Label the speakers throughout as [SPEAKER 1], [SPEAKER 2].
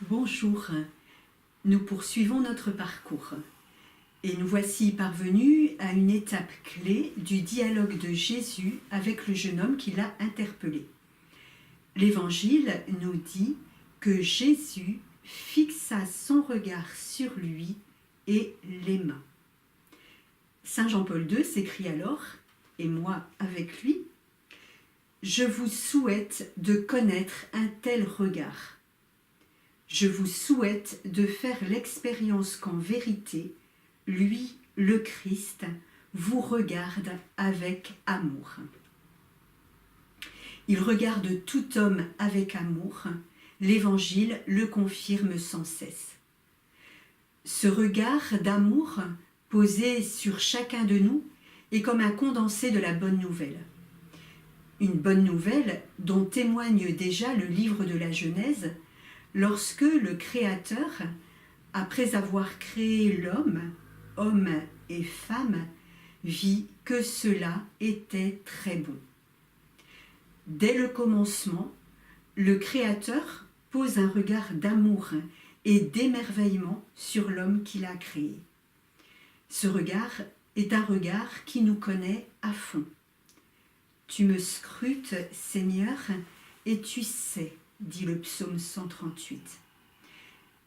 [SPEAKER 1] Bonjour, nous poursuivons notre parcours et nous voici parvenus à une étape clé du dialogue de Jésus avec le jeune homme qui l'a interpellé. L'Évangile nous dit que Jésus fixa son regard sur lui et l'aima. Saint Jean-Paul II s'écrie alors, et moi avec lui, « Je vous souhaite de connaître un tel regard. Je vous souhaite de faire l'expérience qu'en vérité, lui, le Christ, vous regarde avec amour. » Il regarde tout homme avec amour, l'Évangile le confirme sans cesse. Ce regard d'amour posé sur chacun de nous est comme un condensé de la bonne nouvelle. Une bonne nouvelle dont témoigne déjà le livre de la Genèse, lorsque le Créateur, après avoir créé l'homme, homme et femme, vit que cela était très bon. Dès le commencement, le Créateur pose un regard d'amour et d'émerveillement sur l'homme qu'il a créé. Ce regard est un regard qui nous connaît à fond. Tu me scrutes, Seigneur, et tu sais, dit le psaume 138.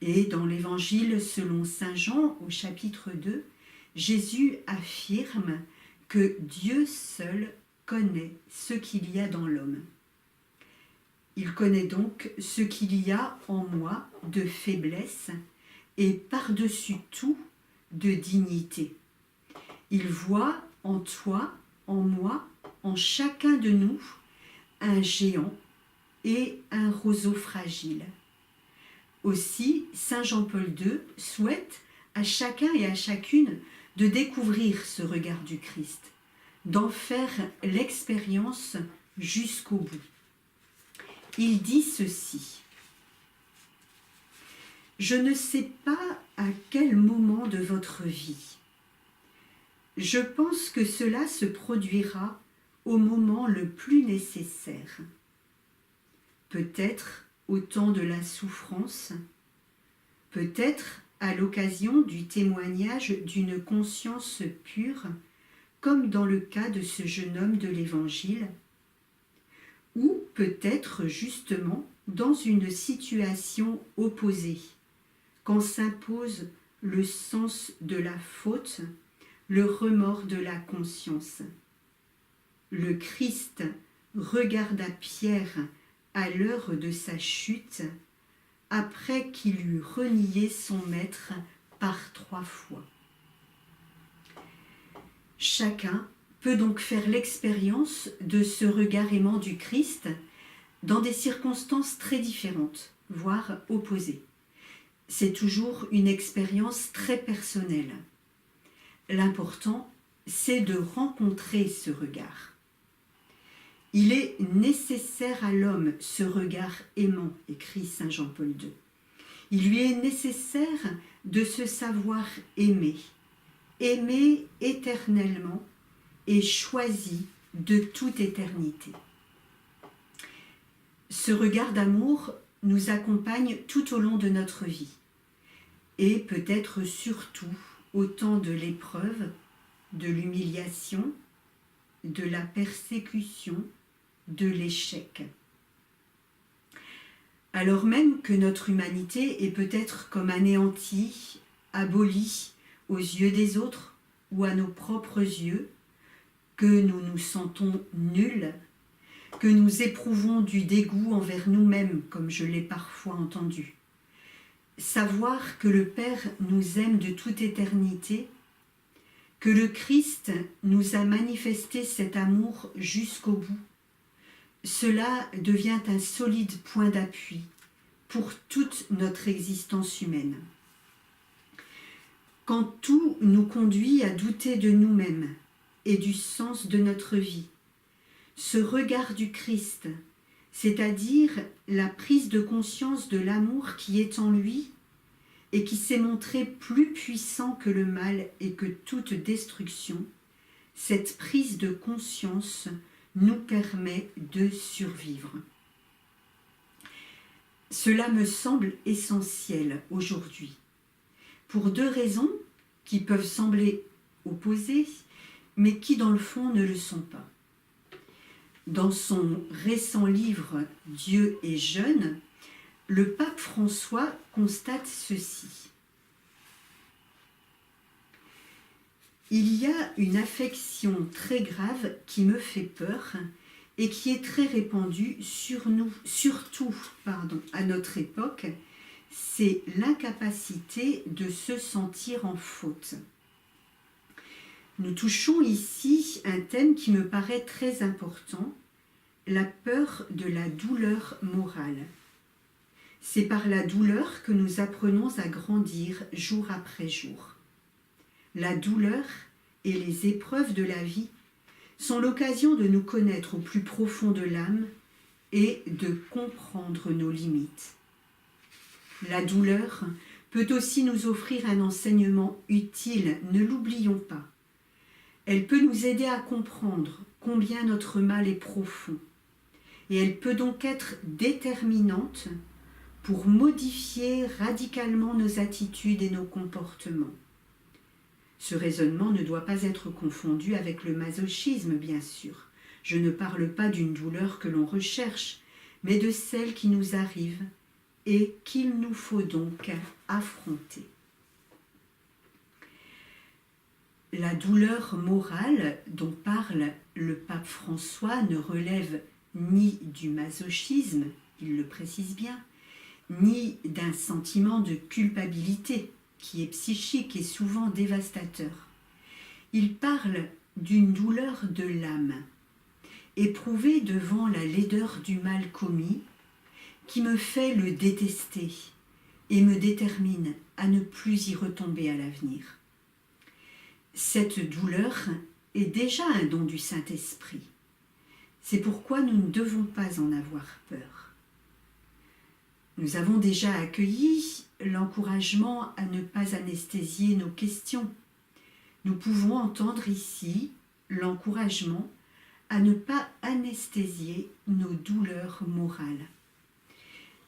[SPEAKER 1] Et dans l'Évangile selon saint Jean, au chapitre 2, Jésus affirme que Dieu seul connaît ce qu'il y a dans l'homme. Il connaît donc ce qu'il y a en moi de faiblesse et par-dessus tout de dignité. Il voit en toi, en moi, en chacun de nous, un géant et un roseau fragile. Aussi, saint Jean-Paul II souhaite à chacun et à chacune de découvrir ce regard du Christ, d'en faire l'expérience jusqu'au bout. Il dit ceci: « Je ne sais pas à quel moment de votre vie. Je pense que cela se produira au moment le plus nécessaire. Peut-être au temps de la souffrance, peut-être à l'occasion du témoignage d'une conscience pure, comme dans le cas de ce jeune homme de l'Évangile, ou peut-être justement dans une situation opposée, quand s'impose le sens de la faute, le remords de la conscience. Le Christ regarda Pierre à l'heure de sa chute, après qu'il eut renié son maître par 3 fois. Chacun peut donc faire l'expérience de ce regard aimant du Christ dans des circonstances très différentes, voire opposées. C'est toujours une expérience très personnelle. L'important, c'est de rencontrer ce regard. Il est nécessaire à l'homme ce regard aimant, écrit saint Jean-Paul II. Il lui est nécessaire de se savoir aimer, aimer éternellement et choisi de toute éternité. Ce regard d'amour nous accompagne tout au long de notre vie et peut-être surtout au temps de l'épreuve, de l'humiliation, de la persécution, de l'échec. Alors même que notre humanité est peut-être comme anéantie, abolie aux yeux des autres ou à nos propres yeux, que nous nous sentons nuls, que nous éprouvons du dégoût envers nous-mêmes, comme je l'ai parfois entendu. Savoir que le Père nous aime de toute éternité, que le Christ nous a manifesté cet amour jusqu'au bout, cela devient un solide point d'appui pour toute notre existence humaine. Quand tout nous conduit à douter de nous-mêmes et du sens de notre vie, ce regard du Christ, c'est-à-dire la prise de conscience de l'amour qui est en lui et qui s'est montré plus puissant que le mal et que toute destruction, cette prise de conscience nous permet de survivre. Cela me semble essentiel aujourd'hui, pour deux raisons qui peuvent sembler opposées, mais qui dans le fond ne le sont pas. Dans son récent livre « Dieu est jeune », le pape François constate ceci. Il y a une affection très grave qui me fait peur et qui est très répandue surtout à notre époque, c'est l'incapacité de se sentir en faute. Nous touchons ici un thème qui me paraît très important, la peur de la douleur morale. C'est par la douleur que nous apprenons à grandir jour après jour. La douleur et les épreuves de la vie sont l'occasion de nous connaître au plus profond de l'âme et de comprendre nos limites. La douleur peut aussi nous offrir un enseignement utile, ne l'oublions pas. Elle peut nous aider à comprendre combien notre mal est profond et elle peut donc être déterminante pour modifier radicalement nos attitudes et nos comportements. Ce raisonnement ne doit pas être confondu avec le masochisme, bien sûr. Je ne parle pas d'une douleur que l'on recherche, mais de celle qui nous arrive et qu'il nous faut donc affronter. La douleur morale dont parle le pape François ne relève ni du masochisme, il le précise bien, ni d'un sentiment de culpabilité qui est psychique et souvent dévastateur. Il parle d'une douleur de l'âme, éprouvée devant la laideur du mal commis, qui me fait le détester et me détermine à ne plus y retomber à l'avenir. Cette douleur est déjà un don du Saint-Esprit. C'est pourquoi nous ne devons pas en avoir peur. Nous avons déjà accueilli l'encouragement à ne pas anesthésier nos questions. Nous pouvons entendre ici l'encouragement à ne pas anesthésier nos douleurs morales.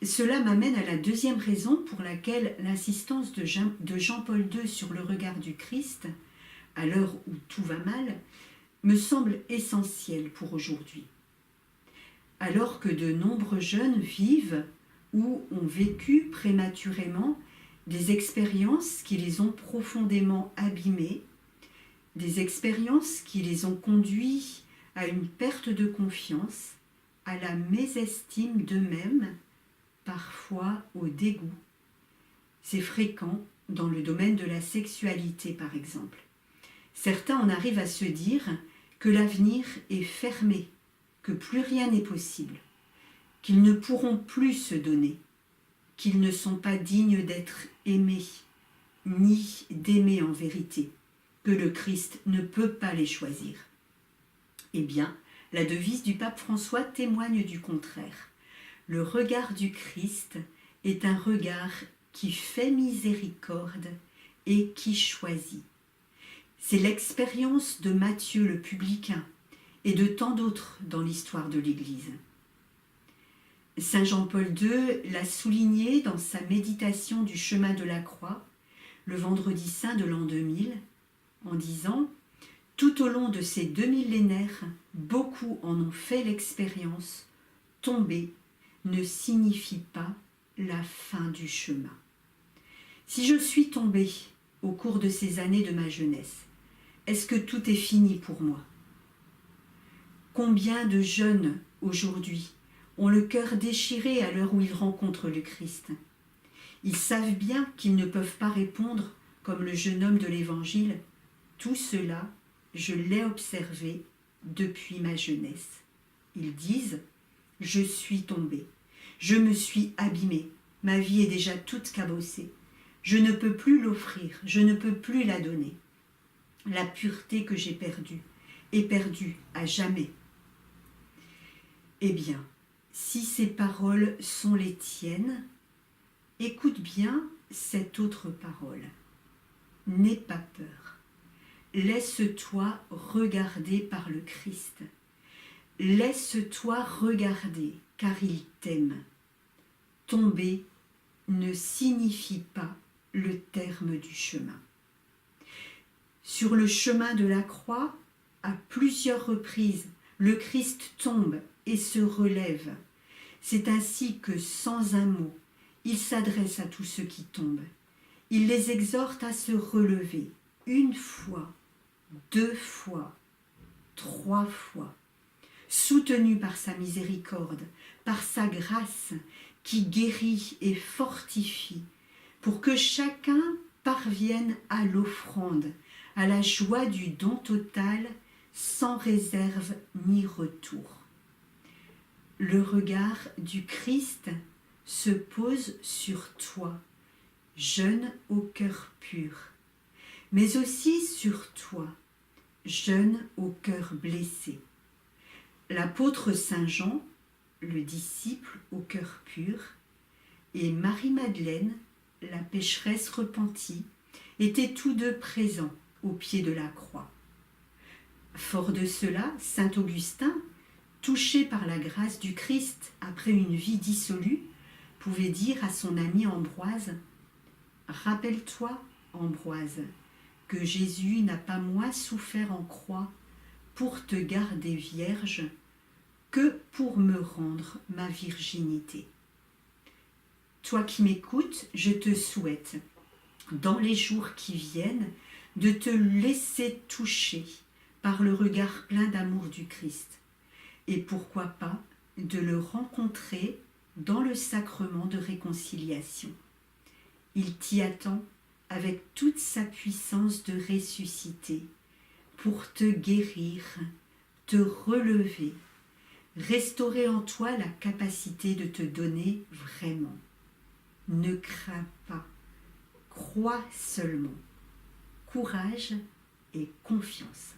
[SPEAKER 1] Cela m'amène à la deuxième raison pour laquelle l'insistance de Jean-Paul II sur le regard du Christ, à l'heure où tout va mal, me semble essentielle pour aujourd'hui. Alors que de nombreux jeunes vivent ou ont vécu prématurément des expériences qui les ont profondément abîmés, des expériences qui les ont conduits à une perte de confiance, à la mésestime d'eux-mêmes, parfois au dégoût. C'est fréquent dans le domaine de la sexualité, par exemple. Certains en arrivent à se dire que l'avenir est fermé, que plus rien n'est possible, qu'ils ne pourront plus se donner, qu'ils ne sont pas dignes d'être aimés, ni d'aimer en vérité, que le Christ ne peut pas les choisir. Eh bien, la devise du pape François témoigne du contraire. Le regard du Christ est un regard qui fait miséricorde et qui choisit. C'est l'expérience de Matthieu le publicain et de tant d'autres dans l'histoire de l'Église. Saint Jean-Paul II l'a souligné dans sa méditation du chemin de la croix, le vendredi saint de l'an 2000, en disant « Tout au long de ces 2 millénaires, beaucoup en ont fait l'expérience, tomber ne signifie pas la fin du chemin. Si je suis tombée au cours de ces années de ma jeunesse, est-ce que tout est fini pour moi? Combien de jeunes aujourd'hui ont le cœur déchiré à l'heure où ils rencontrent le Christ? Ils savent bien qu'ils ne peuvent pas répondre comme le jeune homme de l'Évangile. Tout cela, je l'ai observé depuis ma jeunesse. Ils disent « Je suis tombé, je me suis abîmé, ma vie est déjà toute cabossée. Je ne peux plus l'offrir, je ne peux plus la donner. La pureté que j'ai perdue est perdue à jamais. » Eh bien, si ces paroles sont les tiennes, écoute bien cette autre parole. N'aie pas peur. Laisse-toi regarder par le Christ. Laisse-toi regarder, car il t'aime. tomber ne signifie pas le terme du chemin. Sur le chemin de la croix, à plusieurs reprises, le Christ tombe et se relève. C'est ainsi que, sans un mot, il s'adresse à tous ceux qui tombent. Il les exhorte à se relever, une fois, 2 fois, 3 fois, soutenu par sa miséricorde, par sa grâce qui guérit et fortifie, pour que chacun parvienne à l'offrande, à la joie du don total, sans réserve ni retour. Le regard du Christ se pose sur toi, jeune au cœur pur, mais aussi sur toi, jeune au cœur blessé. L'apôtre Saint Jean, le disciple au cœur pur, et Marie-Madeleine, la pécheresse repentie, étaient tous deux présents au pied de la croix. Fort de cela, saint Augustin, touché par la grâce du Christ après une vie dissolue, pouvait dire à son ami Ambroise : « Rappelle-toi, Ambroise, que Jésus n'a pas moins souffert en croix pour te garder vierge que pour me rendre ma virginité. » Toi qui m'écoutes, je te souhaite, dans les jours qui viennent, de te laisser toucher par le regard plein d'amour du Christ, et pourquoi pas de le rencontrer dans le sacrement de réconciliation. Il t'y attend avec toute sa puissance de ressusciter pour te guérir, te relever, restaurer en toi la capacité de te donner vraiment. Ne crains pas, crois seulement. Courage et confiance.